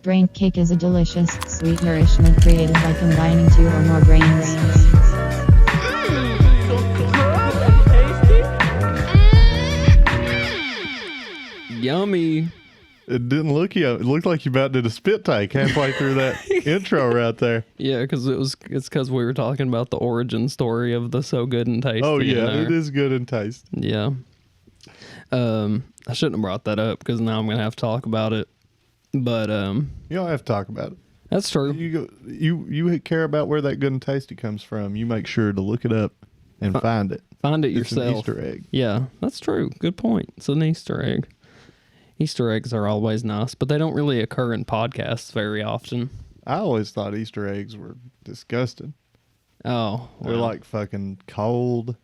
Braincake is a delicious, sweet nourishment created by combining two or more grains. Yummy. It didn't look you. It looked like you about did a spit take halfway through that intro right there. Yeah, because it's because we were talking about the origin story of the so good and tasty. Oh yeah, it is good in taste. Yeah. I shouldn't have brought that up because now I'm gonna have to talk about it. But You don't have to talk about it. that's true. You care about where that good and tasty comes from. You make sure to look it up and find it. Find it It's yourself. an Easter egg. Yeah, that's true. Good point. It's an Easter egg. Easter eggs are always nice, but they don't really occur in podcasts very often. I always thought Easter eggs were disgusting. Oh, They're well. like fucking cold,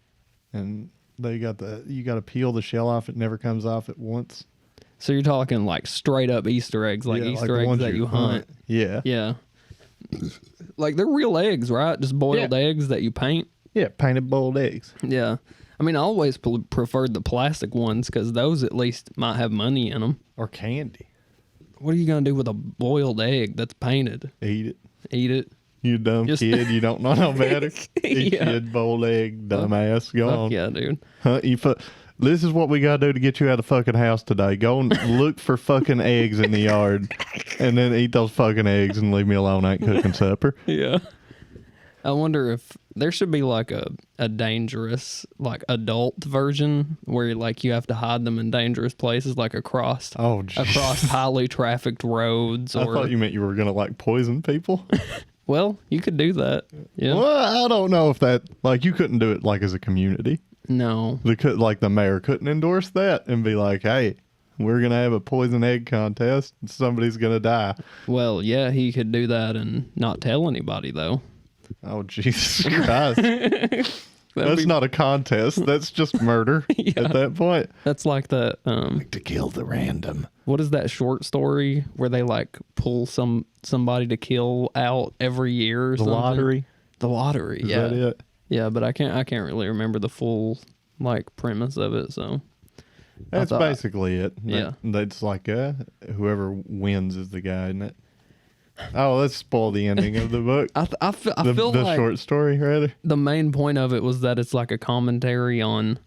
and you got to peel the shell off. It never comes off at once. So you're talking like straight up Easter eggs, like Yeah, Easter the eggs ones that you hunt. Yeah. Yeah. Like they're real eggs, right? Just boiled eggs that you paint. Yeah, painted boiled eggs. Yeah. I mean, I always preferred the plastic ones because those at least might have money in them. Or candy. What are you going to do with a boiled egg that's painted? Eat it. Eat it? You dumb kid. You don't know no better. Eat Yeah. your boiled egg, dumbass. Go on. Yeah, dude. Huh? This is what we got to do to get you out of the fucking house today. Go and look for fucking eggs in the yard and then eat those fucking eggs and leave me alone. I ain't cooking supper. Yeah. I wonder if there should be like a dangerous, like adult version where like you have to hide them in dangerous places, like across highly trafficked roads. I Or thought you meant you were going to like poison people. well, you could do that. Yeah. Well, I don't know if that, like, you couldn't do it like as a community. No. The mayor couldn't endorse that and be like, hey, we're going to have a poison egg contest and somebody's going to die. Well, yeah, he could do that and not tell anybody though. Oh, Jesus Christ. That's not a contest. That's just murder at that point. That's like the To kill the random. what is that short story where they like pull somebody to kill out every year or The something? lottery. The lottery, Is yeah. that it? Yeah, but I can't really remember the full like premise of it, so That's basically it. Yeah. That's like whoever wins is the guy, isn't it? Oh, let's spoil the ending of the book. I feel the like short story, rather. the main point of it was that it's like a commentary on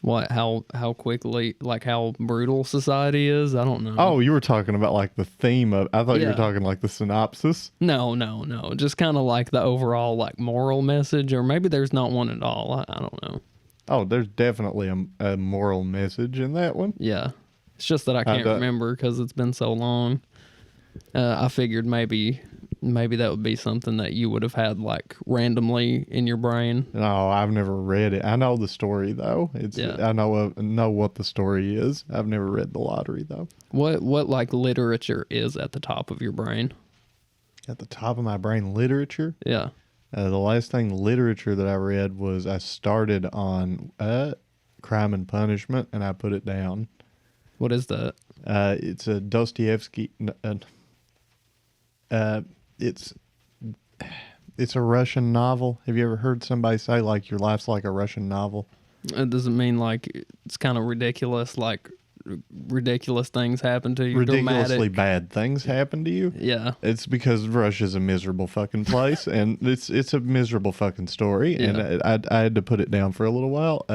how quickly, like how brutal society is. I don't know. Oh, you were talking about like the theme of. I thought you Yeah. were talking like the synopsis. No. Just kind of like the overall like moral message, or maybe there's not one at all. I don't know. Oh, there's definitely a moral message in that one. Yeah. It's just that I can't remember because it's been so long. I figured maybe that would be something that you would have had like randomly in your brain. No, I've never read it. I know the story though. I know what the story is. I've never read The Lottery though. What like literature is at the top of your brain? At the top of my brain, literature. Yeah. The last thing literature that I read was I started on Crime and Punishment, and I put it down. What is that? It's a Dostoevsky. It's a Russian novel. Have you ever heard somebody say like your life's like a Russian novel? It doesn't mean like it's kind of ridiculous, like ridiculous things happen to you. Ridiculously dramatic. bad things happen to you. Yeah. It's because Russia's a miserable fucking place, and it's a miserable fucking story. Yeah. And I had to put it down for a little while.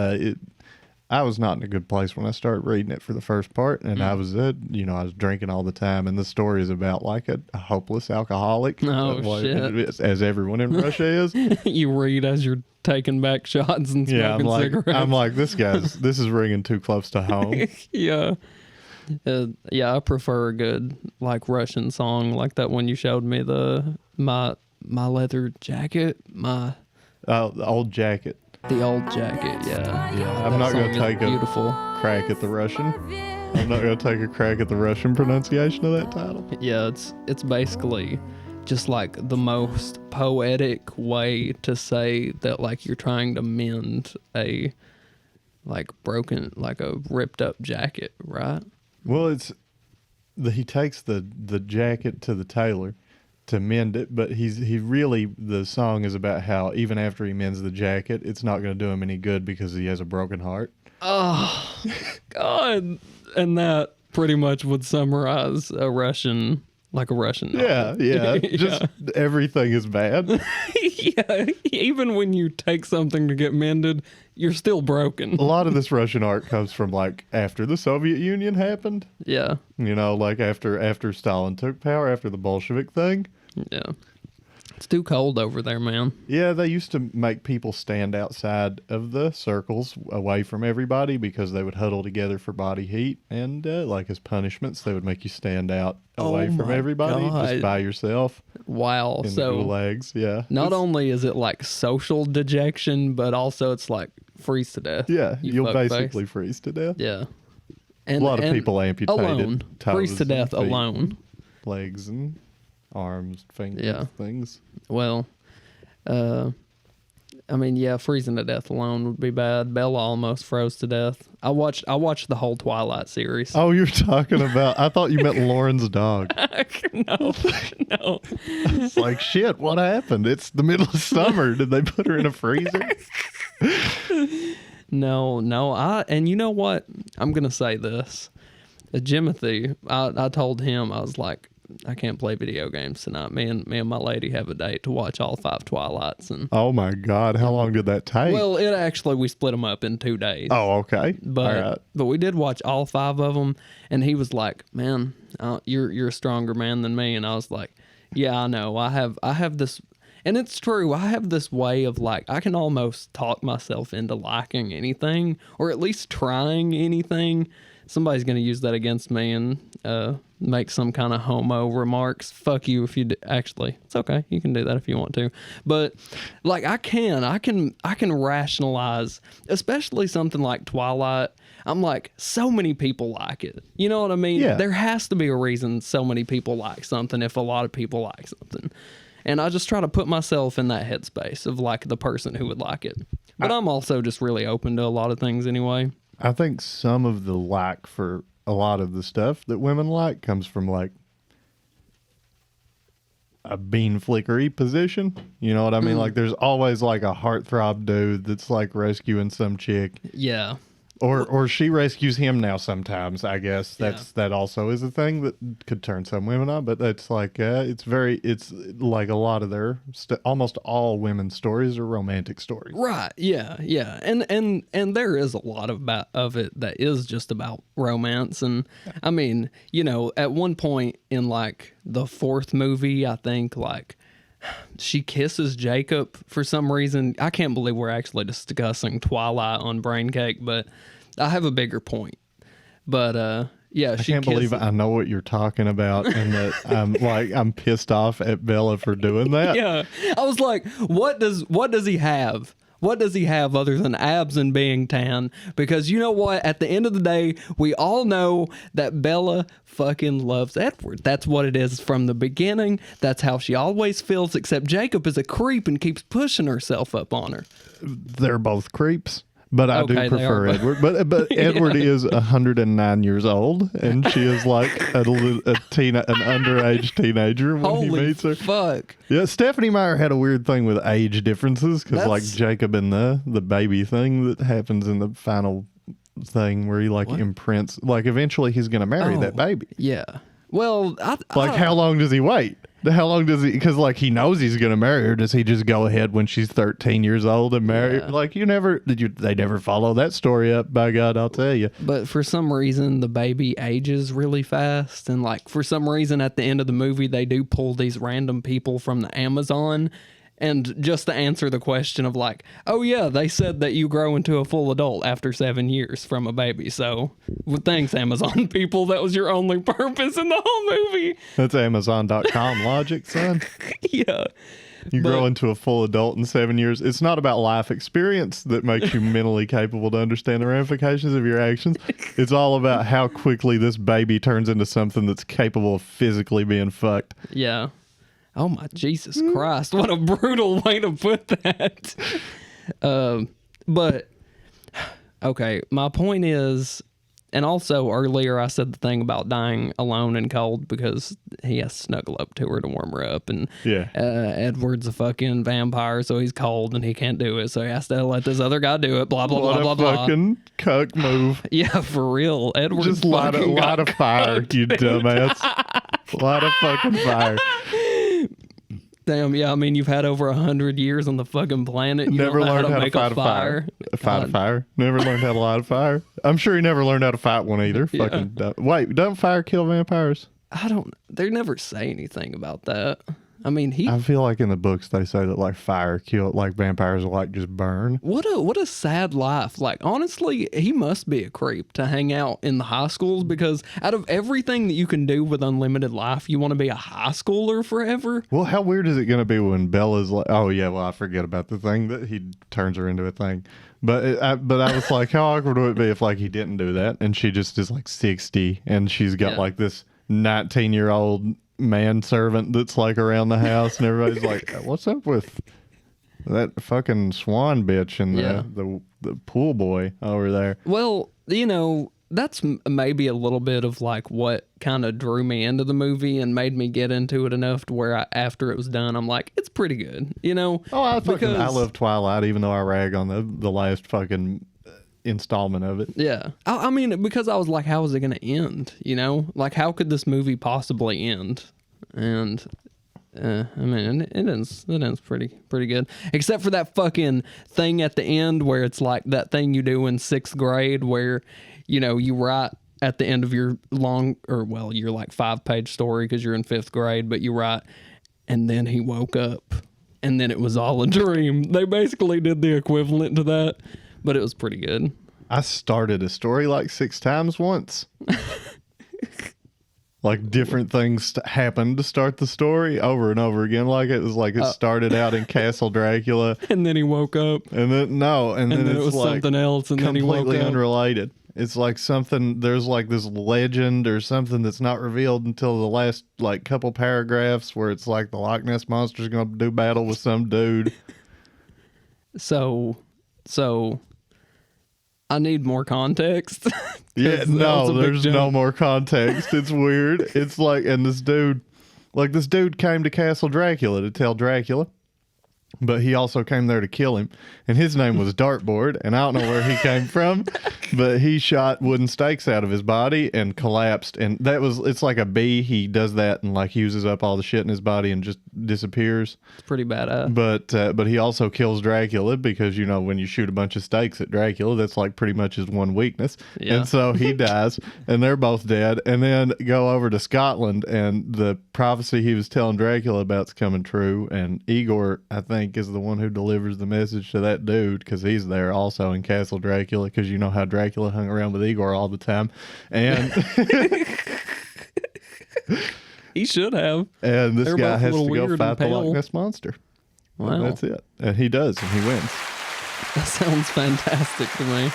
I was not in a good place when I started reading it for the first part, and I was I was drinking all the time, and the story is about like a hopeless alcoholic. Oh, shit. As everyone in Russia is. You read as you're taking back shots and smoking cigarettes. I'm like, this is ringing too close to home. Yeah. I prefer a good like Russian song like that one you showed me, my leather jacket, The Old Jacket. the old jacket. Yeah. I'm not going to song is take a beautiful. crack at the Russian. I'm not going to take a crack at the Russian pronunciation of that title. Yeah, it's basically just like the most poetic way to say that like you're trying to mend a like broken, like a ripped up jacket, right? Well, he takes the jacket to the tailor to mend it, but the song is about how even after he mends the jacket, it's not going to do him any good because he has a broken heart. Oh, God. And that pretty much would summarize a Russian like a Russian Yeah, novel. yeah. Just everything is bad. Yeah, even when you take something to get mended, you're still broken. A lot of this Russian art comes from like after the Soviet Union happened. Yeah, You know, like after Stalin took power, after the Bolshevik thing. yeah. It's too cold over there, man. Yeah, they used to make people stand outside of the circles away from everybody because they would huddle together for body heat. And like as punishments, they would make you stand out away from my everybody God. just by yourself Wow. in So the gulags. Yeah. not only is it like social dejection, but also it's like freeze to death. Yeah, you you'll fuckface. basically freeze to death. Yeah. A lot of people amputated alone. toes Freeze to and death feet, alone. legs and arms, fingers, Yeah. things. Well, I mean, yeah, freezing to death alone would be bad. Bella almost froze to death. I watched the whole Twilight series. Oh, you're talking about, I thought you meant Lauren's dog. No. It's like, shit, what happened? It's the middle of summer. Did they put her in a freezer? No. And you know what? I'm going to say this. Jimothy, I told him, I was like, I can't play video games tonight. Me and my lady have a date to watch all 5 Twilights. And Oh my God. How long did that take? well, we split them up in 2 days. Oh, okay. But All right. but we did watch all 5 of them, and he was like, "Man, you're a stronger man than me." And I was like, "Yeah, I know. I have this, and it's true. I have this way of like I can almost talk myself into liking anything, or at least trying anything. Somebody's gonna use that against me and make some kind of homo remarks. Fuck you if you do. Actually, it's okay. You can do that if you want to. But like I can rationalize, especially something like Twilight. I'm like, so many people like it. You know what I mean? Yeah. There has to be a reason so many people like something if a lot of people like something. And I just try to put myself in that headspace of like the person who would like it. But I'm also just really open to a lot of things anyway. I think some of the like for a lot of the stuff that women like comes from like a bean flickery position. You know what I mean? Like there's always like a heartthrob dude that's like rescuing some chick. Yeah. Or she rescues him now sometimes, I guess. That also is a thing that could turn some women on, but it's like it's like a lot of their almost all women's stories are romantic stories. Right. Yeah. Yeah. And there is a lot of it that is just about romance. And I mean, you know, at one point in like the 4th movie, I think like she kisses Jacob for some reason. I can't believe we're actually discussing Twilight on braincake, but I have a bigger point. But yeah, I can't believe I know what you're talking about, and that I'm pissed off at Bella for doing that. Yeah, I was like, what does he have? What does he have other than abs and being tan? Because you know what? At the end of the day, we all know that Bella fucking loves Edward. That's what it is from the beginning. That's how she always feels, except Jacob is a creep and keeps pushing herself up on her. They're both creeps. But I Okay, do they prefer are. Edward. But Edward is 109 years old, and she is like an underage teenager when Holy he meets her. fuck. Yeah, Stephanie Meyer had a weird thing with age differences because like That's- Jacob and the baby thing that happens in the final thing where he like imprints, like eventually he's going to marry that baby. Yeah. Well, Like how long does he wait? How long does he, because like he knows he's going to marry her. Does he just go ahead when she's 13 years old and marry her? Yeah. Like they never follow that story up, by God, I'll tell you. But for some reason, the baby ages really fast. And like for some reason, at the end of the movie, they do pull these random people from the Amazon. And just to answer the question of like, oh yeah, they said that you grow into a full adult after 7 years from a baby. So well, thanks, Amazon people. That was your only purpose in the whole movie. That's Amazon.com logic, son. Yeah. You grow into a full adult in 7 years. It's not about life experience that makes you mentally capable to understand the ramifications of your actions. It's all about how quickly this baby turns into something that's capable of physically being fucked. Yeah. Oh my Jesus Christ. What a brutal way to put that. But okay, my point is And also earlier I said the thing about dying alone and cold because he has to snuggle up to her to warm her up. And Edward's a fucking vampire, so he's cold and he can't do it. So he has to let this other guy do it. Blah, blah, blah, blah, blah. Fucking cuck move. Yeah, for real. Edward's just a lot of fire, you dumbass. A lot of fucking fire. Damn, yeah, I mean, you've had over 100 years on the fucking planet. You Never don't know learned how to make fight a fire. Fight a fire. Never learned how to light a fire. I'm sure he never learned how to fight one either. Yeah. Fucking dumb. Wait, don't fire kill vampires? They never say anything about that. I mean, I feel like in the books they say that like fire kill, like vampires will like just burn. What a sad life. Like, honestly, he must be a creep to hang out in the high schools, because out of everything that you can do with unlimited life, you want to be a high schooler forever? Well, how weird is it going to be when Bella's like, oh yeah, well I forget about the thing that he turns her into a thing. But I was like, how awkward would it be if like he didn't do that and she just is like 60 and she's got like this 19-year-old manservant that's like around the house and everybody's like, what's up with that fucking swan bitch and the pool boy over there? Well, you know, that's maybe a little bit of like what kind of drew me into the movie and made me get into it enough to where after it was done, I'm like, it's pretty good, you know? Oh, I love Twilight, even though I rag on the last fucking installment of it. Yeah. I mean, because I was like, how is it going to end? You know, like, how could this movie possibly end? And I mean, it ends pretty good, except for that fucking thing at the end where it's like that thing you do in 6th grade where, you know, you write at the end of your your like 5-page story because you're in 5th grade, but you write, and then he woke up and then it was all a dream. They basically did the equivalent to that. But it was pretty good. I started a story like 6 times once. Like different things happened to start the story over and over again. Like it was like it started out in Castle Dracula. And then he woke up. And then then it it's was like something else. And then he woke up. Completely unrelated. It's like something, there's like this legend or something that's not revealed until the last like couple paragraphs where it's like the Loch Ness Monster's going to do battle with some dude. So I need more context. Yeah, no, there's no more context. It's weird. It's like, and this dude came to Castle Dracula to tell Dracula, but he also came there to kill him. And his name was Dartboard, and I don't know where he came from, but he shot wooden stakes out of his body and collapsed. And it's like a bee. He does that and like uses up all the shit in his body and just disappears. It's pretty badass. But he also kills Dracula because, you know, when you shoot a bunch of stakes at Dracula, that's like pretty much his one weakness. Yeah. And so he dies and they're both dead, and then go over to Scotland and the prophecy he was telling Dracula about's coming true. And Igor, I think, is the one who delivers the message to that dude because he's there also in Castle Dracula, because you know how Dracula hung around with Igor all the time. And he should have. And this guy has to go fight the Loch Ness Monster. Wow. And that's it. And he does, and he wins. That sounds fantastic to me.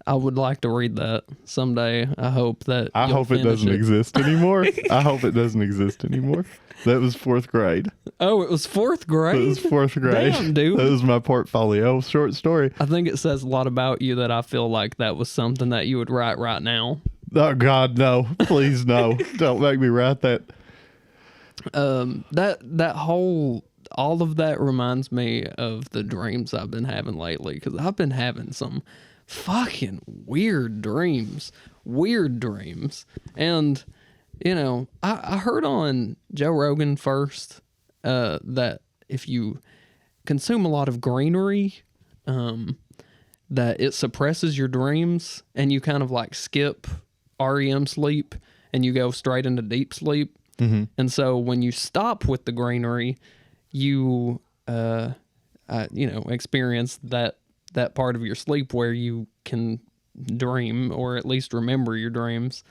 I would like to read that someday. I hope that it doesn't exist anymore. I hope it doesn't exist anymore. That was 4th grade. Oh, it was 4th grade? It was 4th grade. Damn, dude. That was my portfolio short story. I think it says a lot about you that I feel like that was something that you would write right now. Oh, God, no. Please, no. Don't make me write that. All of that reminds me of the dreams I've been having lately, because I've been having some fucking weird dreams. And, you know, I heard on Joe Rogan first that if you consume a lot of greenery, that it suppresses your dreams and you kind of like skip REM sleep and you go straight into deep sleep. Mm-hmm. And so when you stop with the greenery, you experience that part of your sleep where you can dream or at least remember your dreams.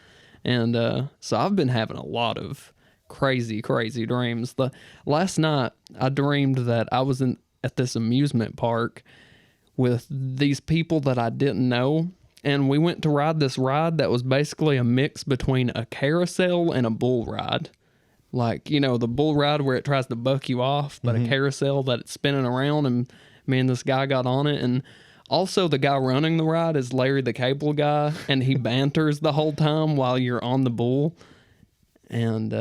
And so I've been having a lot of crazy dreams. Last night I dreamed that I was at this amusement park with these people that I didn't know, and we went to ride this ride that was basically a mix between a carousel and a bull ride. Like, you know, the bull ride where it tries to buck you off, but a carousel that it's spinning around, and me and this guy got on it, and Also, the guy running the ride is Larry the Cable Guy, and he banters the whole time while you're on the bull. And,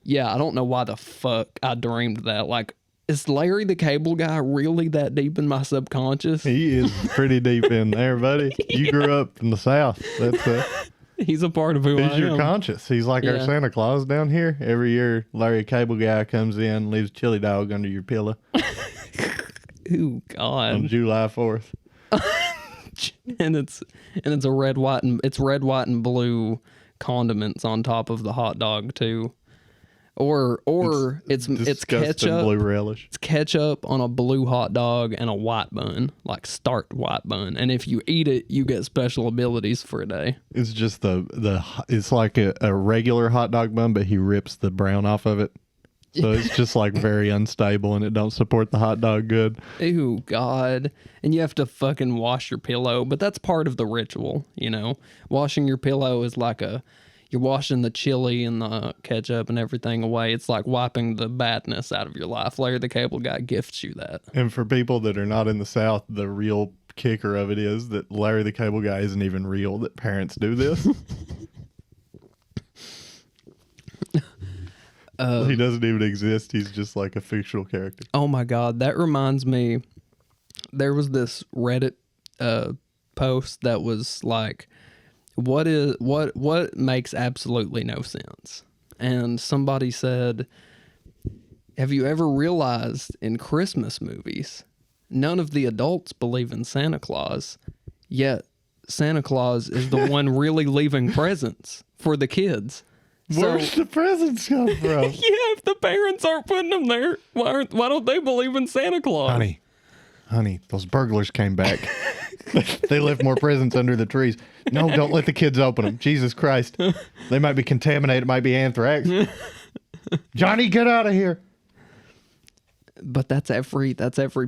yeah, I don't know why the fuck I dreamed that. Like, is Larry the Cable Guy really that deep in my subconscious? He is pretty deep in there, buddy. You grew up in the South. That's He's a part of who I am. he's your conscience. He's like our Yeah. Santa Claus down here. Every year, Larry Cable Guy comes in, leaves a chili dog under your pillow Ooh, on God. July 4th. and it's red, white, and blue condiments on top of the hot dog too. Or it's Disgusting ketchup. blue relish. It's ketchup on a blue hot dog and a white bun, like Start white bun. And if you eat it, you get special abilities for a day. It's just it's like a regular hot dog bun, but he rips the brown off of it. So it's just like very unstable and it don't support the hot dog good. Ew, God. And you have to fucking wash your pillow, but that's part of the ritual, you know? Washing your pillow is like you're washing the chili and the ketchup and everything away. It's like wiping the badness out of your life. Larry the Cable Guy gifts you that. And for people that are not in the South, the real kicker of it is that Larry the Cable Guy isn't even real, that parents do this. He doesn't even exist. He's just like a fictional character. Oh my God, that reminds me. There was this Reddit post that was like, what makes absolutely no sense? And somebody said, have you ever realized in Christmas movies, none of the adults believe in Santa Claus, yet Santa Claus is the one really leaving presents for the kids. Where's the presents come from? Yeah, if the parents aren't putting them there, why don't they believe in Santa Claus? Honey, those burglars came back. They left more presents under the trees. No, don't let the kids open them. Jesus Christ. They might be contaminated. It might be anthrax. Johnny, get out of here. But that's every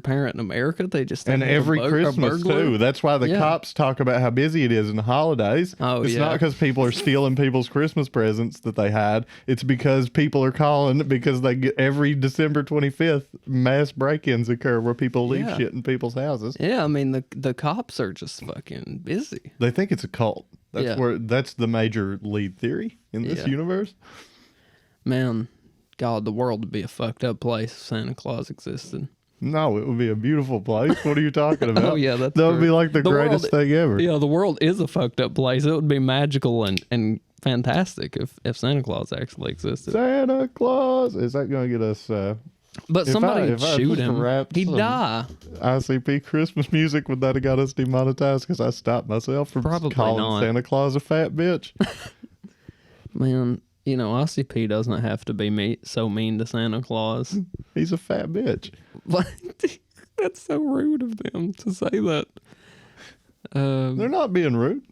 parent in America. They just And think it's every a Christmas, burglar. too. That's why the Yeah. cops talk about how busy it is in the holidays. Oh, it's yeah. not because people are stealing people's Christmas presents that they had. It's because people are calling because they get every December 25th, mass break-ins occur where people leave Yeah. shit in people's houses. Yeah, I mean the cops are just fucking busy. They think it's a cult. Yeah. That's the major lead theory in this Yeah. universe. Man, God, the world would be a fucked up place if Santa Claus existed. No, it would be a beautiful place. What are you talking about? Oh, yeah, that's that would be true. like the greatest thing ever. Yeah, the world is a fucked up place. It would be magical and fantastic if Santa Claus actually existed. Santa Claus. Is that going to get us But somebody would shoot just him. rapped He'd some die. ICP Christmas music? Would that have got us demonetized? Because I stopped myself from Probably calling not. Santa Claus a fat bitch. Man, you know, ICP doesn't have to be so mean to Santa Claus. He's a fat bitch. But that's so rude of them to say that. They're not being rude.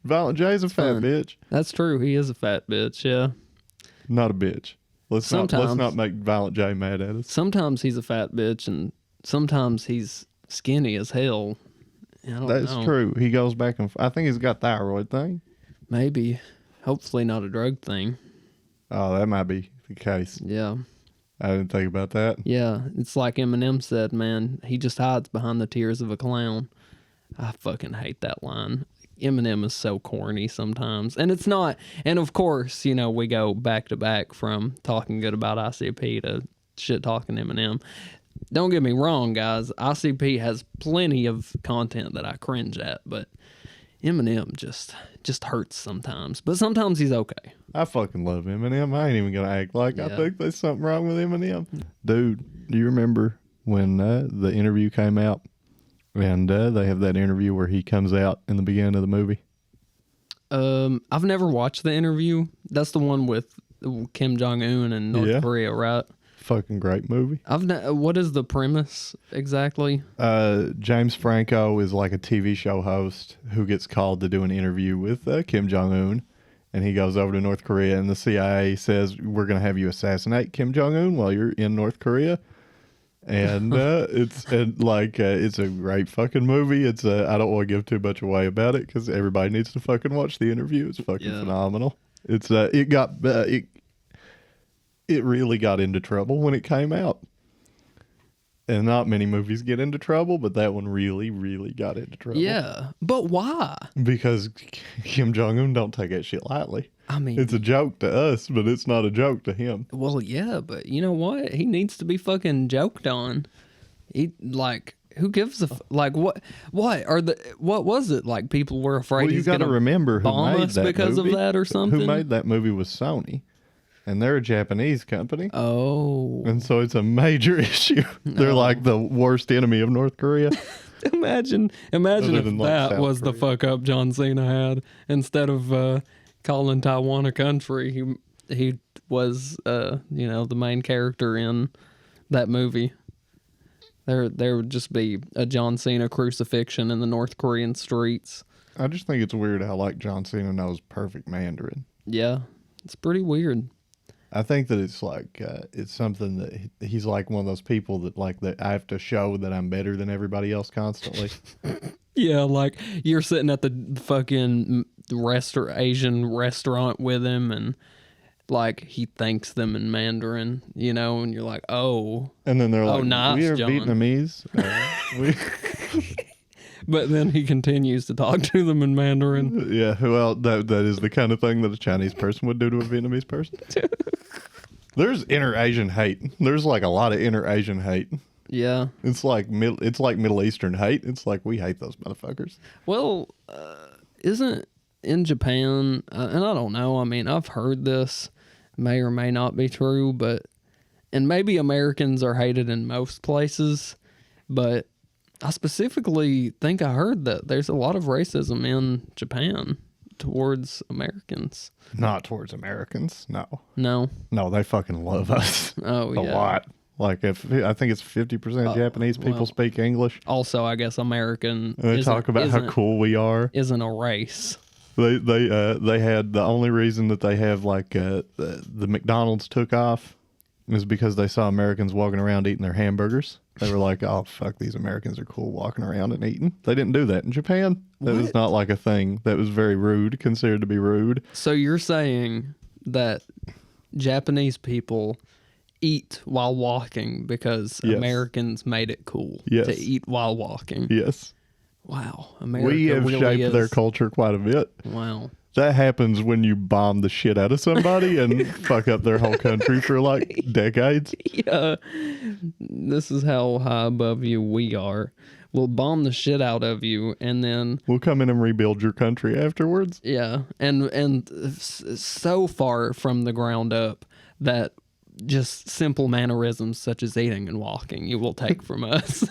Violent J's a fat Fine. bitch. That's true. He is a fat bitch, yeah. Not a bitch. Let's not make Violent J mad at us. Sometimes he's a fat bitch, and sometimes he's skinny as hell. I don't That's know. true. He goes back and I think he's got thyroid thing. Maybe. Hopefully not a drug thing. Oh, that might be the case. Yeah. I didn't think about that. Yeah. It's like Eminem said, man, he just hides behind the tears of a clown. I fucking hate that line. Eminem is so corny sometimes. And it's not. And of course, you know, we go back to back from talking good about ICP to shit talking Eminem. Don't get me wrong, guys. ICP has plenty of content that I cringe at, but Eminem just hurts sometimes. But sometimes he's okay. I fucking love Eminem. I ain't even gonna act like I Yeah. think there's something wrong with Eminem. Dude, do you remember when the interview came out? And they have that interview where he comes out in the beginning of the movie. I've never watched the interview. That's the one with Kim Jong-un and North Korea, right? Fucking great movie. What is the premise exactly? James Franco is like a TV show host who gets called to do an interview with Kim Jong-un. And he goes over to North Korea and the CIA says, we're going to have you assassinate Kim Jong-un while you're in North Korea. And it's a great fucking movie. I don't want to give too much away about it because everybody needs to fucking watch the interview. It's fucking phenomenal. It really got into trouble when it came out. And not many movies get into trouble, but that one really, really got into trouble. Yeah, but why? Because Kim Jong-un don't take that shit lightly. I mean, It's a joke to us, but it's not a joke to him. well, yeah, but you know what? He needs to be fucking joked on. He like, who gives a like what was it like? People were afraid. Well, you got to remember who bomb made us that because movie. of that or something. Who made that movie was Sony, and they're a Japanese company. Oh, And so it's a major issue. They're like the worst enemy of North Korea. imagine Other if than, like, that South was the Korea. fuck up John Cena had. Instead of calling Taiwan a country, he was the main character in that movie. There would just be a John Cena crucifixion in the North Korean streets. I just think it's weird how like John Cena knows perfect Mandarin. Yeah, it's pretty weird. I think that it's like it's something that he's like one of those people that like that I have to show that I'm better than everybody else constantly. Yeah, like you're sitting at the fucking Asian restaurant with him, and like he thanks them in Mandarin, and you're like, oh. And then they're like, nice, "We are John." Vietnamese." But then he continues to talk to them in Mandarin. Yeah, well, that is the kind of thing that a Chinese person would do to a Vietnamese person. There's inter-Asian hate. There's like a lot of inter-Asian hate. Yeah. It's like Middle Eastern hate. It's like we hate those motherfuckers. Well, isn't in Japan, and I don't know, I mean, I've heard this, may or may not be true, and maybe Americans are hated in most places, but I specifically think I heard that there's a lot of racism in Japan towards Americans. Not towards Americans. No. No, they fucking love us. Oh, A yeah. lot. Like I think it's 50% Japanese people well, speak English. Also, I guess American And they talk about how cool we are. Isn't a race. They had the only reason that they have like the McDonald's took off is because they saw Americans walking around eating their hamburgers. They were like, "Oh fuck, these Americans are cool walking around and eating." They didn't do that in Japan. That was not like a thing. That was very rude, considered to be rude. So you're saying that Japanese people eat while walking because Yes. Americans made it cool Yes. to eat while walking. Yes, Wow, America we have really shaped their is- culture quite a bit. Wow. That happens when you bomb the shit out of somebody and fuck up their whole country for like decades. Yeah, this is how high above you we are. We'll bomb the shit out of you, and then We'll come in and rebuild your country afterwards. yeah, and so far from the ground up that just simple mannerisms such as eating and walking you will take from us.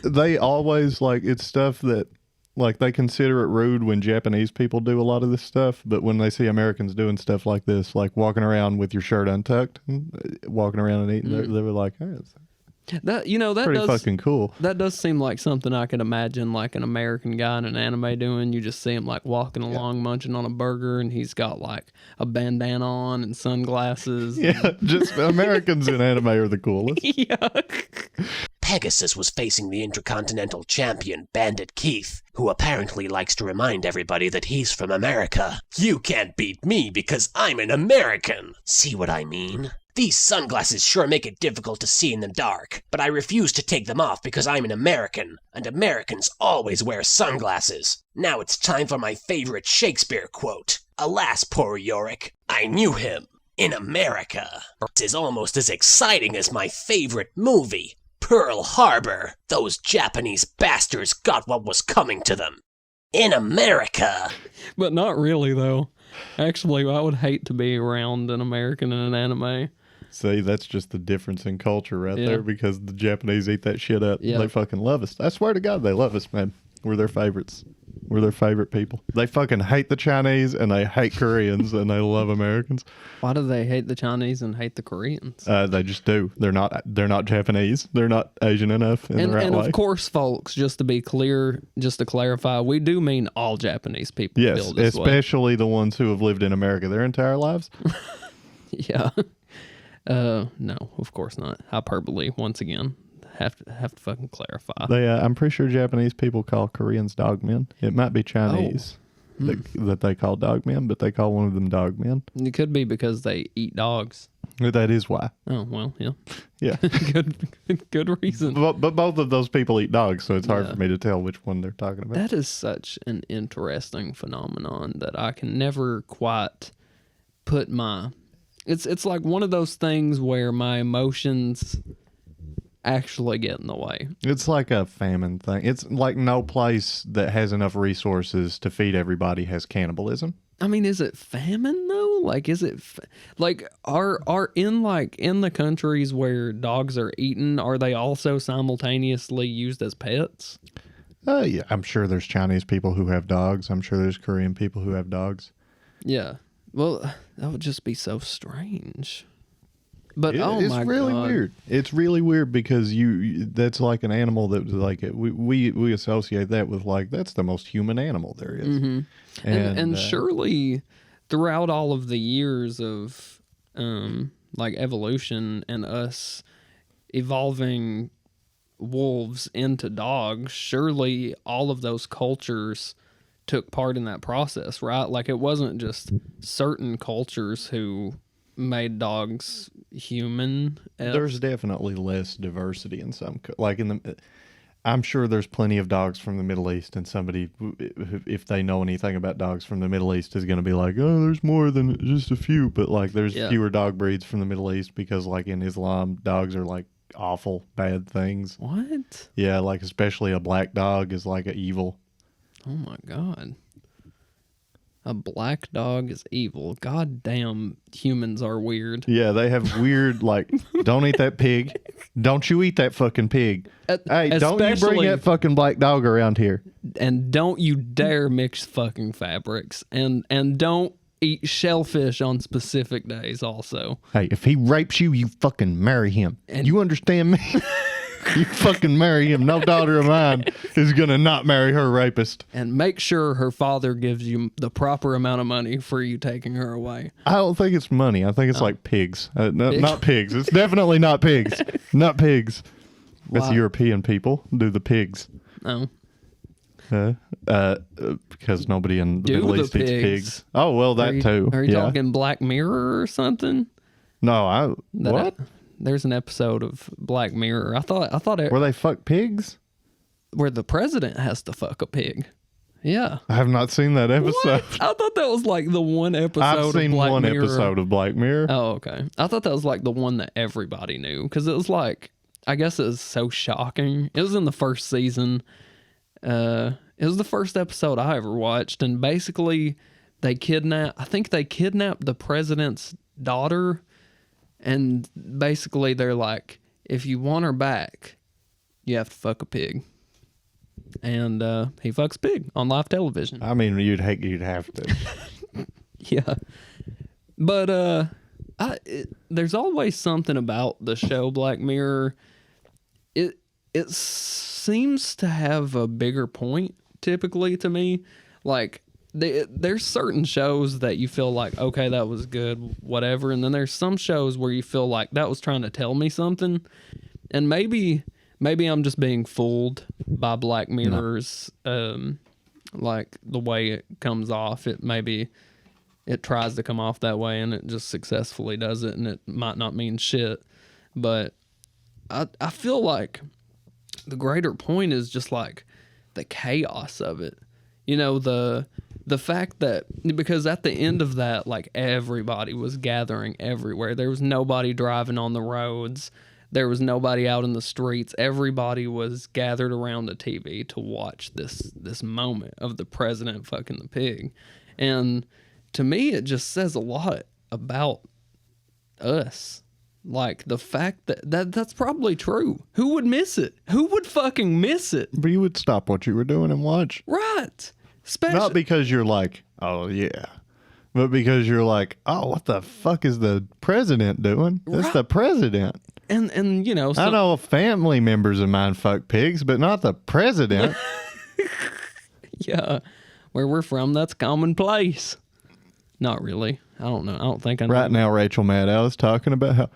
They always like it's stuff that like they consider it rude when Japanese people do a lot of this stuff, but when they see Americans doing stuff like this, like walking around with your shirt untucked, walking around and eating, they were like, "Hey, it's that that pretty does fucking cool." that does seem like something I could imagine like an American guy in an anime doing. You just see him like walking along munching on a burger, and he's got like a bandana on and sunglasses. Yeah, just Americans in anime are the coolest. Yeah. Pegasus was facing the Intercontinental Champion, Bandit Keith, who apparently likes to remind everybody that he's from America. You can't beat me because I'm an American! See what I mean? These sunglasses sure make it difficult to see in the dark, but I refuse to take them off because I'm an American, and Americans always wear sunglasses. Now it's time for my favorite Shakespeare quote. Alas, poor Yorick, I knew him. In America. It is almost as exciting as my favorite movie, Pearl Harbor. Those Japanese bastards got what was coming to them. In America. But not really though. Actually, I would hate to be around an American in an anime. See, that's just the difference in culture right Yeah. there because the Japanese eat that shit up. Yeah. They fucking love us. I swear to God, they love us, man. We're their favorites. We're their favorite people. They fucking hate the Chinese and they hate Koreans and they love Americans. Why do they hate the Chinese and hate the Koreans? They just do. They're not Japanese. They're not Asian enough in the right And way. of course, folks, just to be clear, just to clarify, we do mean all Japanese people Yes, feel this way. especially the ones who have lived in America their entire lives. Yeah. No, of course not. Hyperbole, once again. Have to fucking clarify. I'm pretty sure Japanese people call Koreans dogmen. It might be Chinese that they call dogmen, but they call one of them dogmen. It could be because they eat dogs. That is why. Oh, well, yeah. Yeah. Good reason. But both of those people eat dogs, so it's hard Yeah. for me to tell which one they're talking about. That is such an interesting phenomenon that I can never quite put my... It's like one of those things where my emotions actually get in the way. It's like a famine thing. It's like no place that has enough resources to feed everybody has cannibalism. I mean, is it famine though? Like, is it like are in the countries where dogs are eaten, are they also simultaneously used as pets? Yeah, I'm sure there's Chinese people who have dogs. I'm sure there's Korean people who have dogs. Yeah. Well, that would just be so strange. But It's really God. weird. It's really weird because that's like an animal that like we associate that with like that's the most human animal there is. Mm-hmm. And surely throughout all of the years of like evolution and us evolving wolves into dogs, surely all of those cultures took part in that process, right? Like it wasn't just certain cultures who made dogs human. There's definitely less diversity in some I'm sure there's plenty of dogs from the Middle East, and somebody, if they know anything about dogs from the Middle East, is going to be like, oh, there's more than just a few. But like, there's fewer dog breeds from the Middle East because, like, in Islam, dogs are like awful, bad things. What? Yeah, like especially a black dog is like an evil. Oh my God. A black dog is evil. God damn, humans are weird. Yeah, they have weird, like, don't eat that pig. Don't you eat that fucking pig. Hey, don't you bring that fucking black dog around here. And don't you dare mix fucking fabrics. And don't eat shellfish on specific days also. Hey, if he rapes you, you fucking marry him. And you understand me? You fucking marry him. No daughter of mine is going to not marry her rapist. And make sure her father gives you the proper amount of money for you taking her away. I don't think it's money. I think it's like pigs. Not pigs. It's definitely not pigs. Not pigs. That's Wow. European people do the pigs. Oh. Because nobody in the Do Middle the East eats pigs. pigs. Oh, well, that too. Are you Yeah. talking Black Mirror or something? No, what? There's an episode of Black Mirror. I thought it, Where they fuck pigs? where the president has to fuck a pig. Yeah. I have not seen that episode. What? I thought that was like the one episode I've seen of Black one Mirror. episode of Black Mirror. Oh, okay. I thought that was like the one that everybody knew because it was like, I guess it was so shocking. It was in the first season. It was the first episode I ever watched, and basically I think they kidnapped the president's daughter, and basically they're like, if you want her back, you have to fuck a pig. And he fucks pig on live television. I mean, you'd have to. Yeah. But there's always something about the show Black Mirror. It seems to have a bigger point typically to me. Like there's certain shows that you feel like, okay, that was good, whatever, and then there's some shows where you feel like that was trying to tell me something. And maybe I'm just being fooled by Black Mirror's like the way it comes off. It tries to come off that way and it just successfully does it, and it might not mean shit. But I feel like the greater point is just like the chaos of it. You know, the fact that, because at the end of that, like everybody was gathering everywhere. There was nobody driving on the roads. There was nobody out in the streets. Everybody was gathered around the TV to watch this moment of the president fucking the pig. And to me, it just says a lot about us. Like the fact that's probably true. Who would miss it? Who would fucking miss it? But you would stop what you were doing and watch. Right. Not because you're like, oh yeah, but because you're like, oh, what the fuck is the president doing? That's Right. the president. And you know, I know family members of mine fuck pigs, but not the president. yeah, where we're from, that's commonplace. Not really. I don't know. I don't think I know. Right now, Rachel Maddow is talking about how.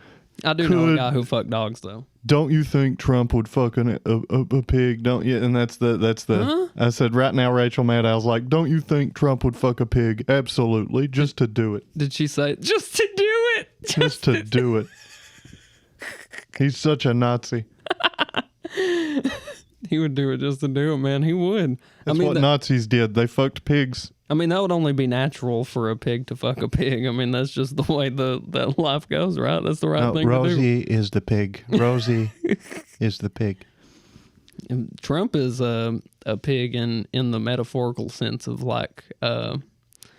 I do know a guy who fucked dogs though. Don't you think Trump would fuck a pig? Don't you? And that's the. Huh? I said right now, Rachel Maddow's like, don't you think Trump would fuck a pig? Absolutely, just to do it. Did she say just to do it? just to do it. He's such a Nazi. He would do it just to do it, man. He would. That's what Nazis did. They fucked pigs. I mean, that would only be natural for a pig to fuck a pig. I mean, that's just the way that life goes, right? That's the right thing Rosie to do. is the pig. Rosie is the pig. And Trump is a pig in the metaphorical sense of like...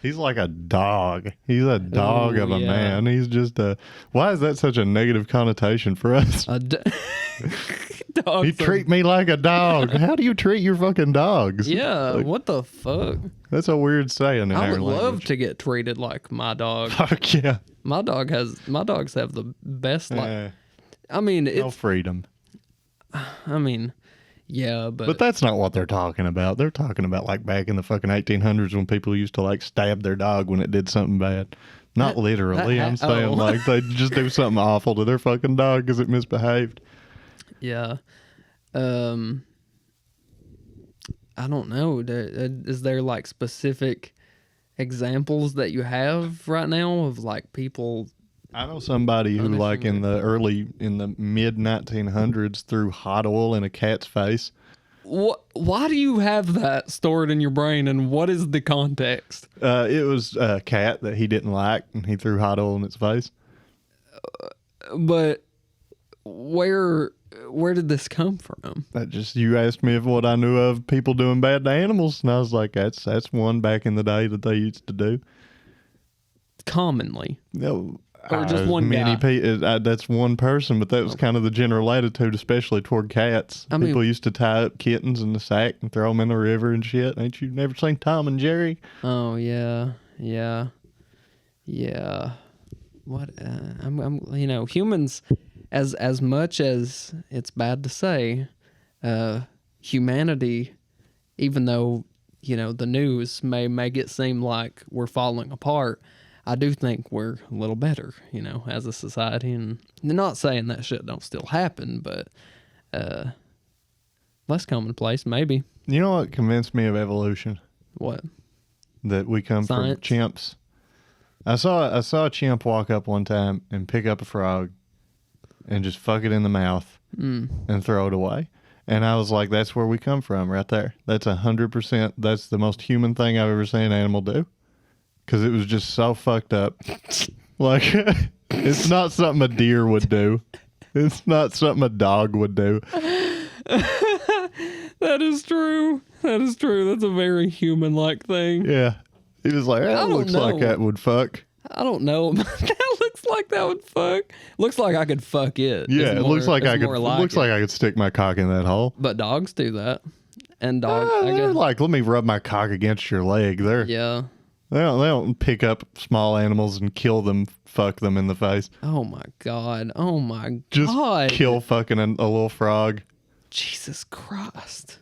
He's like a dog. He's a dog of a man. He's just a... Why is that such a negative connotation for us? You treat me like a dog. How do you treat your fucking dogs? Yeah, like, what the fuck? That's a weird saying in our language. I would love to get treated like my dog. Fuck yeah. My dogs have the best life. I mean, it's... No freedom. I mean... Yeah, but that's not what they're talking about. They're talking about like back in the fucking 1800s when people used to like stab their dog when it did something bad. Not literally. I'm saying like they just do something awful to their fucking dog because it misbehaved. Yeah. I don't know. Is there like specific examples that you have right now of like people? I know somebody who, like, in the mid 1900s, threw hot oil in a cat's face. Why do you have that stored in your brain, and what is the context? It was a cat that he didn't like, and he threw hot oil in its face. But where did this come from? You asked me if what I knew of people doing bad to animals, and I was like, that's one back in the day that they used to do. Commonly. No. Or just one guy? That's one person, but that was kind of the general attitude, especially toward cats. People used to tie up kittens in the sack and throw them in the river and shit. Ain't you never seen Tom and Jerry? Oh, yeah. What? Humans, as much as it's bad to say, humanity, even though, the news may make it seem like we're falling apart, I do think we're a little better, as a society. And not saying that shit don't still happen, but less commonplace, maybe. You know what convinced me of evolution? What? That we come from chimps. I saw a chimp walk up one time and pick up a frog and just fuck it in the mouth and throw it away. And I was like, that's where we come from right there. That's 100%. That's the most human thing I've ever seen an animal do. Because it was just so fucked up. Like, it's not something a deer would do. It's not something a dog would do. That is true. That's a very human-like thing. Yeah. He was like, that looks like that would fuck. I don't know. That looks like that would fuck. Looks like I could fuck it. Yeah, it looks like I could stick my cock in that hole. But dogs do that. And dogs, they're like, let me rub my cock against your leg. Yeah. They don't pick up small animals and kill them, fuck them in the face. Oh my God. Just kill fucking a little frog. Jesus Christ.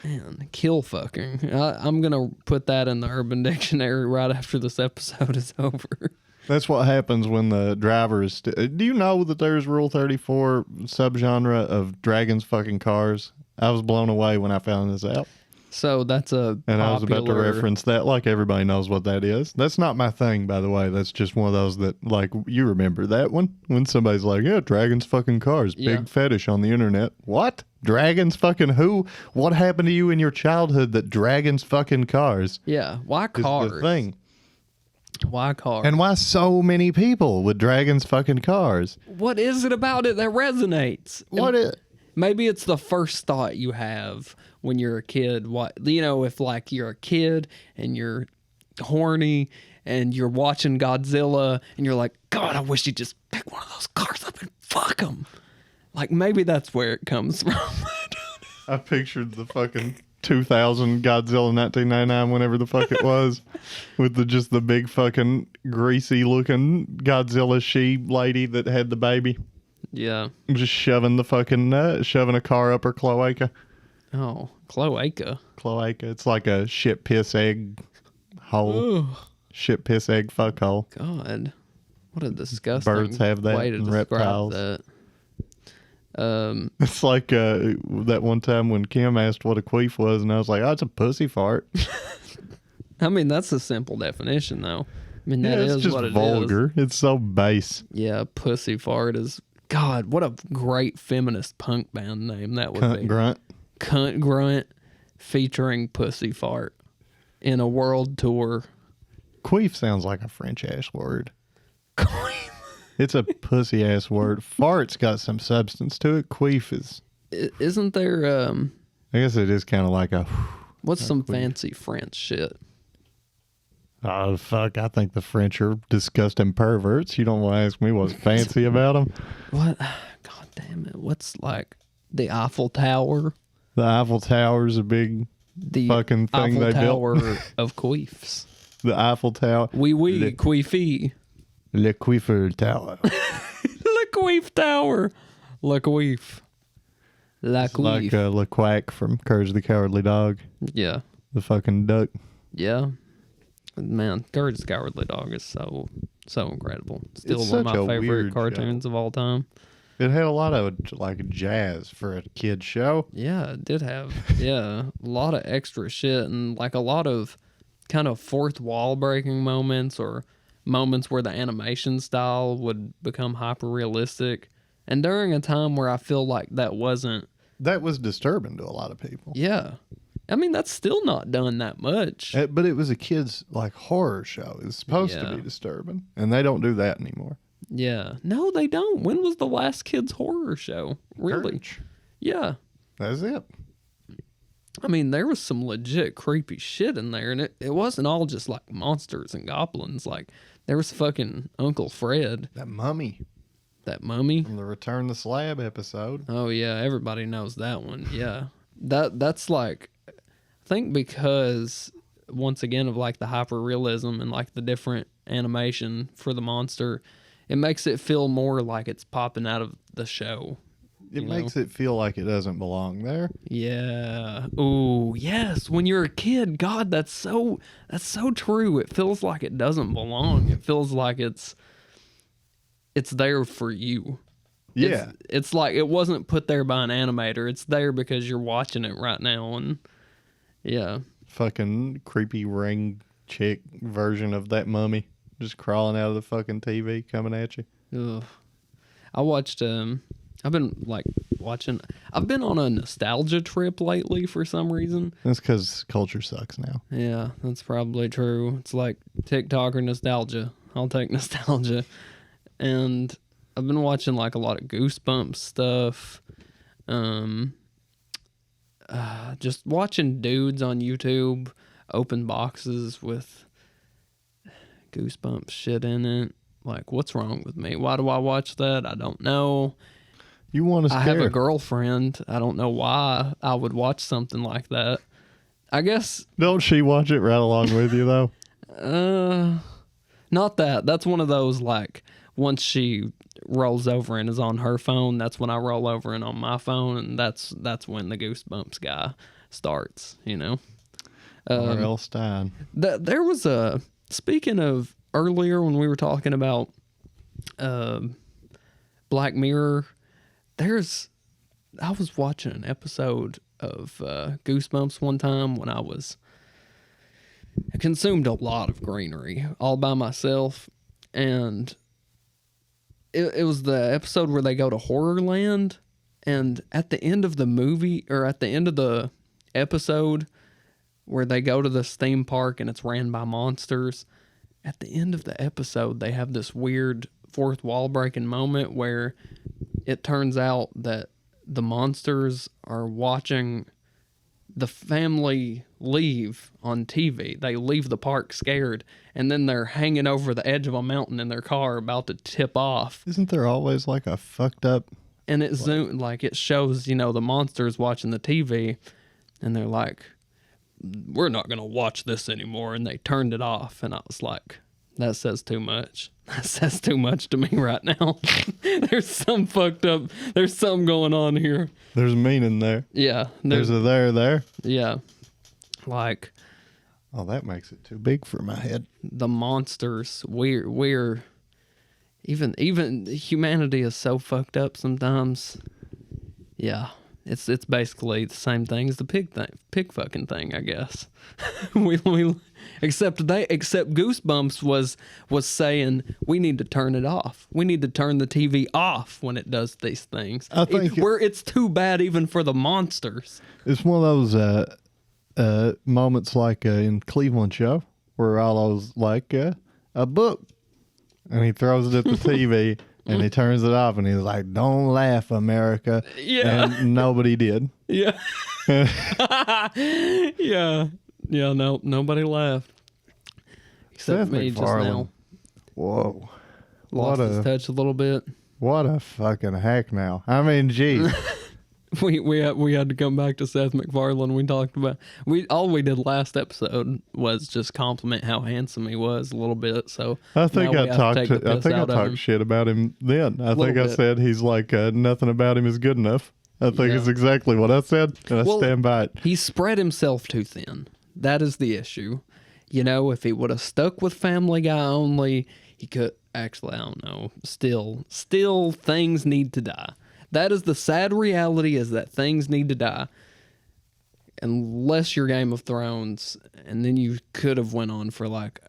Man, kill fucking. I'm going to put that in the Urban Dictionary right after this episode is over. That's what happens when the driver is... Do you know that there's Rule 34 subgenre of dragons fucking cars? I was blown away when I found this out. So that's And I was about to reference that like everybody knows what that is. That's not my thing, by the way. That's just one of those that, like, you remember that one? When somebody's like, yeah, dragons fucking cars. Big fetish on the internet. What? Dragons fucking who? What happened to you in your childhood that dragons fucking cars? Yeah. Why cars? Is the thing. Why cars? And why so many people with dragons fucking cars? What is it about it that resonates? Maybe it's the first thought you have when you're a kid. If like you're a kid and you're horny and you're watching Godzilla and you're like, God, I wish you'd just pick one of those cars up and fuck them. Like maybe that's where it comes from. I pictured the fucking 2000 Godzilla 1999, whenever the fuck it was, with the big fucking greasy looking Godzilla she lady that had the baby. Yeah. Just shoving a car up her cloaca. Oh, cloaca. Cloaca. It's like a shit piss egg hole. Ugh. Shit piss egg fuck hole. God. What a disgusting Birds have that, way to and describe reptiles. that. It's like that one time when Kim asked what a queef was, and I was like, oh, it's a pussy fart. I mean, that's a simple definition, though. I mean, Yeah, that it's is just what it is. vulgar. It's so base. Yeah, pussy fart is. God, what a great feminist punk band name that would be. CuntGrunt. CuntGrunt featuring pussy fart in a world tour. Queef sounds like a French ass word. It's a pussy ass word. Fart's got some substance to it. Queef is. Isn't there? I guess it is kind of like a. What's some queef. fancy French shit? Oh fuck! I think the French are disgusting perverts. You don't want to ask me what's fancy about them. What? God damn it! What's like the Eiffel Tower? The Eiffel Tower's a big The fucking thing Eiffel they Tower built. of queefs. The Eiffel Tower. Oui, Le- queefy. Le Queefer Tower. Le Queef Tower. Le Queef. La It's Queef. like Le Quack from Courage the Cowardly Dog. Yeah. The fucking duck. Yeah. Man, Courage the Cowardly Dog is so incredible. Still It's one of such my a favorite weird cartoons of all time. It had a lot of like jazz for a kid show. Yeah, it did have a lot of extra shit and like a lot of kind of fourth wall breaking moments or moments where the animation style would become hyper realistic. And during a time where I feel like that wasn't. That was disturbing to a lot of people. Yeah. I mean, that's still not done that much. But it was a kid's like horror show. It's supposed to Yeah. be disturbing, and they don't do that anymore. Yeah. No, they don't. When was the last kids' horror show? Really? Courage. Yeah. That's it. I mean, there was some legit creepy shit in there, and it wasn't all just like monsters and goblins. Like, there was fucking Uncle Fred, That mummy that mummy. from the Return the Slab episode. Oh yeah, everybody knows that one. Yeah, that's like, I think because once again of like the hyper realism and like the different animation for the monster, it makes it feel more like it's popping out of the show. It you makes know? it feel like it doesn't belong there. Yeah. Ooh, yes. When you're a kid, God, that's so true. It feels like it doesn't belong. It feels like it's there for you. Yeah. It's like it wasn't put there by an animator. It's there because you're watching it right now. And yeah. Fucking creepy ring chick version of that mummy just crawling out of the fucking TV coming at you. Ugh. I watched I've been on a nostalgia trip lately for some reason. That's because culture sucks now. Yeah, that's probably true. It's like TikTok or nostalgia. I'll take nostalgia. And I've been watching like a lot of Goosebumps stuff. Just watching dudes on YouTube open boxes with Goosebumps shit in it. Like, what's wrong with me? Why do I watch that? I don't know. You want to I scare. have a girlfriend. I don't know why I would watch something like that. I guess Don't she watch it right along with you, though? not that. That's one of those like once she rolls over and is on her phone, that's when I roll over and on my phone, and that's when the Goosebumps guy starts, you know. R.L. Stein. There was a, speaking of earlier when we were talking about Black Mirror, I was watching an episode of Goosebumps one time when I consumed a lot of greenery all by myself, and it was the episode where they go to Horrorland, and at the end of the movie, or at the end of the episode where they go to this theme park and it's ran by monsters, at the end of the episode they have this weird fourth wall breaking moment where it turns out that the monsters are watching the family leave on TV. They leave the park scared, and then they're hanging over the edge of a mountain in their car about to tip off. Isn't there always like a fucked up? And it it shows, the monsters watching the TV, and they're like, we're not going to watch this anymore. And they turned it off. And I was like, that says too much. That says too much to me right now. There's some going on here. There's meaning there. Yeah. There's a there. Yeah. Like, Oh, that makes it too big for my head. the monsters, we're even humanity is so fucked up sometimes. Yeah. It's basically the same thing as the pig fucking thing, I guess. we Except Goosebumps was saying we need to turn it off. We need to turn the TV off when it does these things. I think it's too bad even for the monsters. it's one of those moments like in Cleveland show where all those like a book, and he throws it at the TV and he turns it off and he's like, "Don't laugh, America." Yeah. And nobody did. Yeah. Yeah. Yeah, no, nobody laughed. Except Seth me just now. MacFarlane. Whoa. Lost his touch a little bit. What a fucking hack now. I mean, geez. We had to come back to Seth MacFarlane. We talked about all we did last episode was just compliment how handsome he was a little bit. So I think now I we have to take the piss out of him. talked shit about him then. I think I bit. said he's like nothing about him is good enough. I think Yeah. it's exactly what I said, and I Well, stand by it. He spread himself too thin. That is the issue. You know, if he would have stuck with Family Guy only, he could actually, I don't know. Still things need to die. That is the sad reality, is that things need to die. Unless you're Game of Thrones, and then you could have went on for like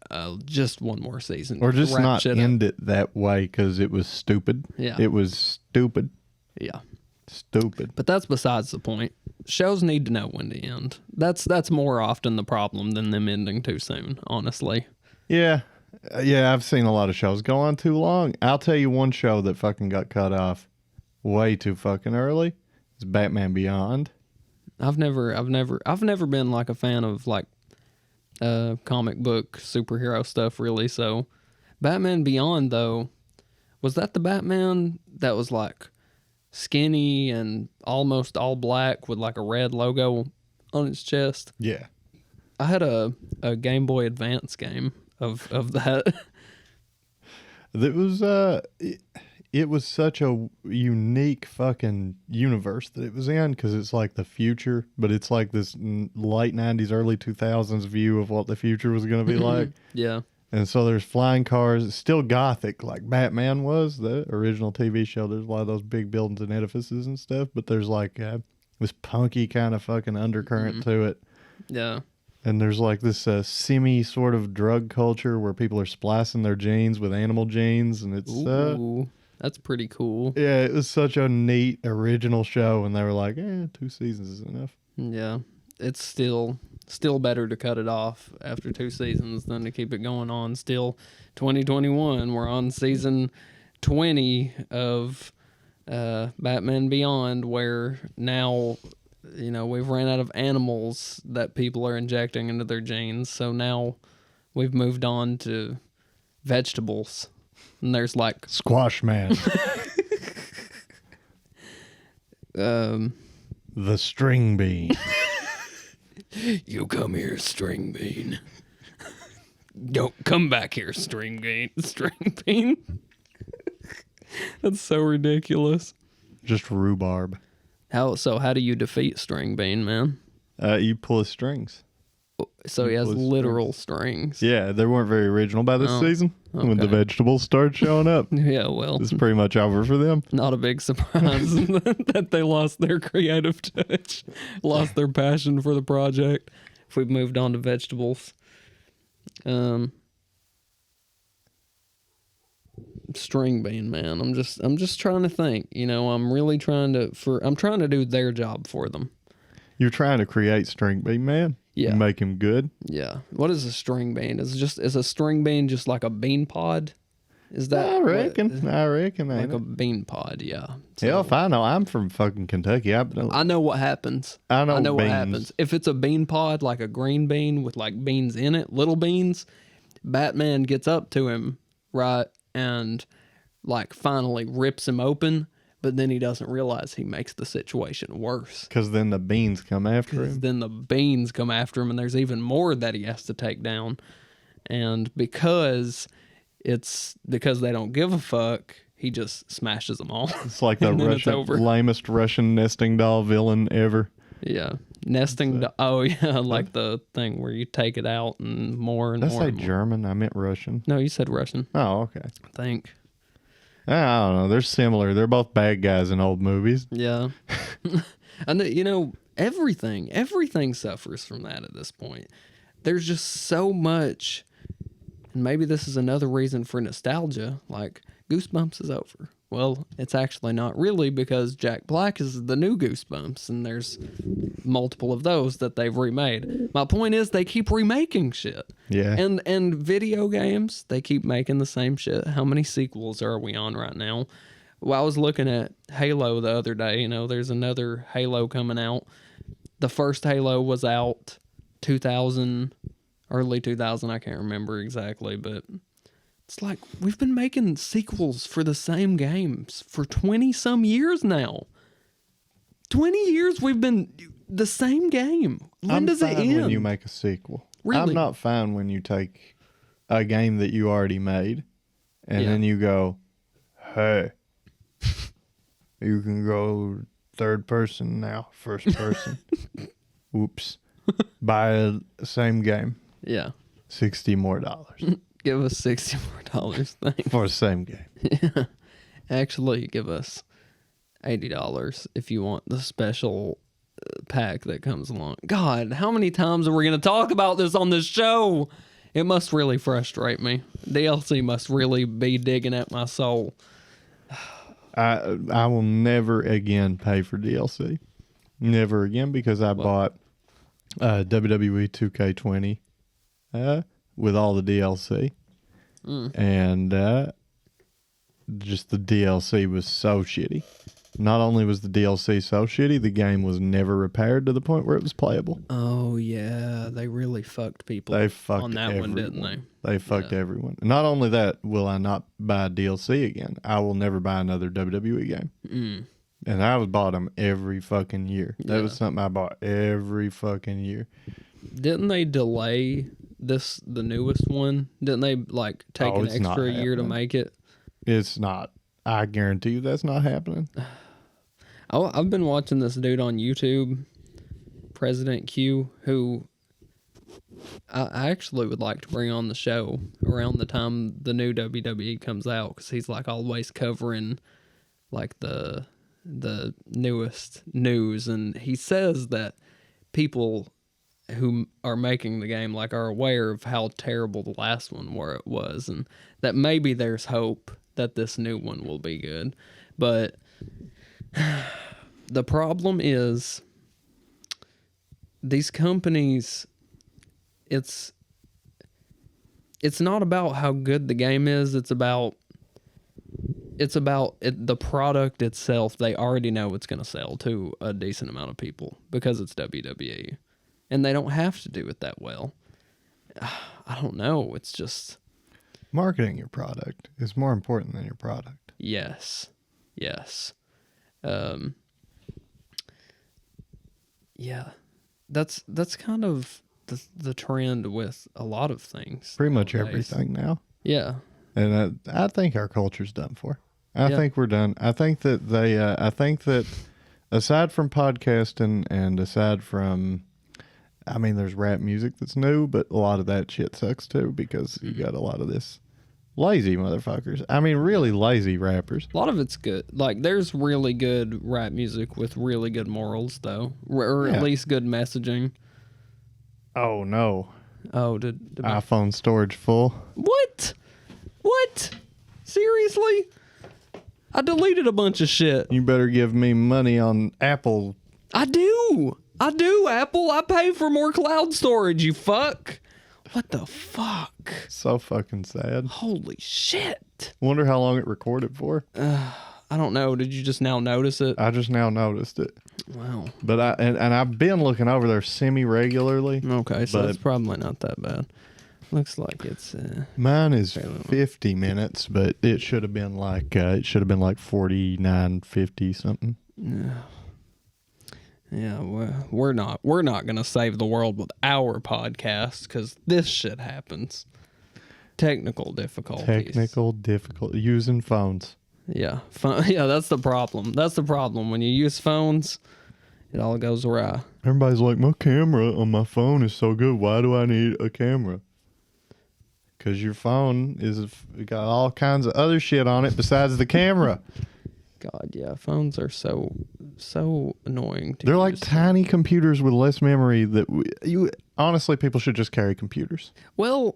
just one more season. Or just Wrap not shit up. end it that way because it was stupid. Yeah. It was stupid. Yeah. Stupid. But that's besides the point. Shows need to know when to end. That's more often the problem than them ending too soon, honestly. Yeah. Yeah, I've seen a lot of shows go on too long. I'll tell you one show that fucking got cut off way too fucking early. It's Batman Beyond. I've never been like a fan of like comic book superhero stuff really. So Batman Beyond though, was that the Batman that was like skinny and almost all black with like a red logo on his chest? Yeah. I had a Game Boy Advance game of that. It was such a unique fucking universe that it was in, because it's like the future, but it's like this late 90s, early 2000s view of what the future was going to be like. Yeah. And so there's flying cars. It's still gothic like Batman was, the original TV show. There's a lot of those big buildings and edifices and stuff, but there's like this punky kind of fucking undercurrent to it. Yeah. And there's like this semi sort of drug culture where people are splicing their genes with animal genes, and it's Ooh, that's pretty cool. yeah, it was such a neat original show, and they were like, 2 seasons is enough. Yeah. It's still better to cut it off after 2 seasons than to keep it going on. Still 2021, we're on season 20 of Batman Beyond, where now, you know, we've ran out of animals that people are injecting into their genes. So now we've moved on to vegetables. And there's like Squash Man. The string bean. you come here, string bean. Don't come back here, string bean. String bean. That's so ridiculous. Just rhubarb. How do you defeat string bean, man? You pull his strings. So he has literal strings. Yeah, they weren't very original by this season when the okay. vegetables started showing up. Yeah, well, It's pretty much over for them. not a big surprise that they lost their creative touch, lost their passion for the project. If we've moved on to vegetables, string bean, man. I'm just trying to think. You know, I'm really trying to do their job for them. You're trying to create string bean, man. Yeah. Make him good. Yeah. What is a string bean? Is a string bean just like a bean pod? Is that I reckon. like Ain't a it? bean pod? Yeah. Hell, if I know. I'm from fucking Kentucky. I know what happens. know what beans. happens. If it's a bean pod, like a green bean with like beans in it, little beans, Batman gets up to him, right, and like finally rips him open, but then he doesn't realize he makes the situation worse. Because then the beans come after him. Then the beans come after him, and there's even more that he has to take down. And because they don't give a fuck, he just smashes them all. It's like the And then it's over. lamest Russian nesting doll villain ever. Yeah. Nesting. Oh, yeah. Like the thing where you take it out and more and Did I more. say and more. German? I meant Russian. No, you said Russian, Oh, okay. I think. I don't know. They're similar. They're both bad guys in old movies. Yeah. And, you know, everything suffers from that at this point. there's just so much, and maybe this is another reason for nostalgia. Like, Goosebumps is over. Well, it's actually not really, because Jack Black is the new Goosebumps, and there's multiple of those that they've remade. My point is, they keep remaking shit. Yeah. And video games, they keep making the same shit. How many sequels are we on right now? Well, I was looking at Halo the other day. You know, there's another Halo coming out. The first Halo was out 2000, early 2000. I can't remember exactly, but it's like we've been making sequels for the same games for 20 some years now. 20 years we've been the same game. When does it end? When you make a sequel. Really? I'm not fine when you take a game that you already made and then you go, hey, you can go third person now, first person. Oops. Buy the same game. Yeah. $60 more. Give us $60 more. Thanks. For the same game. Yeah. Actually, give us $80 if you want the special pack that comes along. God, how many times are we going to talk about this on this show? It must really frustrate me. DLC must really be digging at my soul. I will never again pay for DLC. Never again, because I bought WWE 2K20 with all the DLC. And just the DLC was so shitty. Not only was the DLC so shitty, the game was never repaired to the point where it was playable. Oh, yeah. They really fucked people They fucked on that everyone. one, didn't they? They fucked everyone. Not only that, will I not buy DLC again. I will never buy another WWE game. And I bought them every fucking year. That was something I bought every fucking year. Didn't they delay the newest one? Didn't they like take an extra year to make it? It's not. I guarantee you that's not happening. I've been watching this dude on YouTube, President Q, who I actually would like to bring on the show around the time the new WWE comes out, because he's like always covering like the newest news, and he says that people who are making the game like are aware of how terrible the last one was, and that maybe there's hope that this new one will be good. But the problem is these companies, it's not about how good the game is, it's about the product itself. They already know it's going to sell to a decent amount of people because it's WWE. And they don't have to do it that well. I don't know. It's just... Marketing your product is more important than your product. Yes. Yeah. That's kind of the trend with a lot of things. Pretty much nowadays. everything now. Yeah. And I think our culture's done for. I think we're done. I think that aside from podcasting and aside from, I mean, there's rap music that's new, but a lot of that shit sucks too, because you got a lot of this lazy motherfuckers. I mean, really lazy rappers. A lot of it's good. Like, there's really good rap music with really good morals, though, or at least good messaging. Oh no! Oh, did iPhone storage full? What? Seriously? I deleted a bunch of shit. You better give me money on Apple. I do, Apple. I pay for more cloud storage, you fuck. What the fuck? So fucking sad. Holy shit. Wonder how long it recorded for. I don't know. Did you just now notice it? I just now noticed it. Wow. But I've been looking over there semi-regularly. Okay, so it's probably not that bad. Looks like it's mine is 50 minutes, but it should have been like 49, 50 something. Yeah, we're not gonna save the world with our podcast, because this shit happens. Technical difficulties. Using phones. Yeah, yeah, that's the problem. That's the problem. When you use phones, it all goes awry. Everybody's like, my camera on my phone is so good. Why do I need a camera? Because your phone got all kinds of other shit on it besides the camera. God, yeah, phones are so annoying. They're like tiny computers with less memory. honestly, people should just carry computers. Well,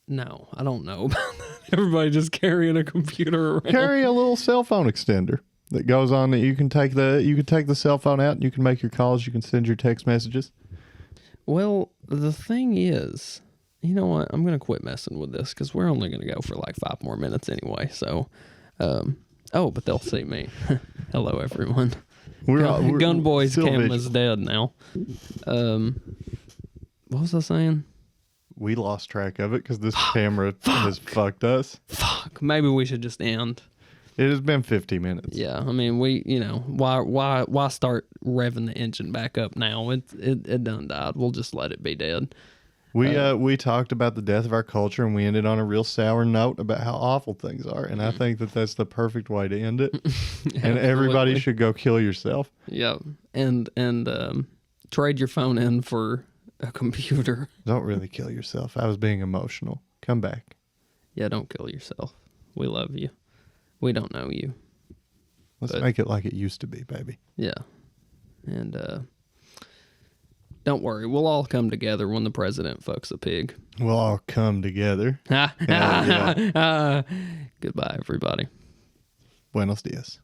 no, I don't know about that. Everybody just carrying a computer around. Carry a little cell phone extender that goes on that you can take the cell phone out and you can make your calls, you can send your text messages. Well, the thing is, you know what? I'm going to quit messing with this because we're only going to go for like 5 more minutes anyway. So, but they'll see me. Hello, everyone. Gunboi's camera's dead now. What was I saying? We lost track of it because this camera has fucked us. Fuck. Maybe we should just end. It has been 50 minutes. Yeah, I mean, why start revving the engine back up now? It done died. We'll just let it be dead. We talked about the death of our culture, and we ended on a real sour note about how awful things are. And I think that that's the perfect way to end it. And everybody should go kill yourself. Yeah, and trade your phone in for a computer. Don't really kill yourself. I was being emotional. Come back. Yeah, don't kill yourself. We love you. We don't know you. Let's make it like it used to be, baby. Yeah. And don't worry. We'll all come together when the president fucks a pig. We'll all come together. Goodbye, everybody. Buenos dias.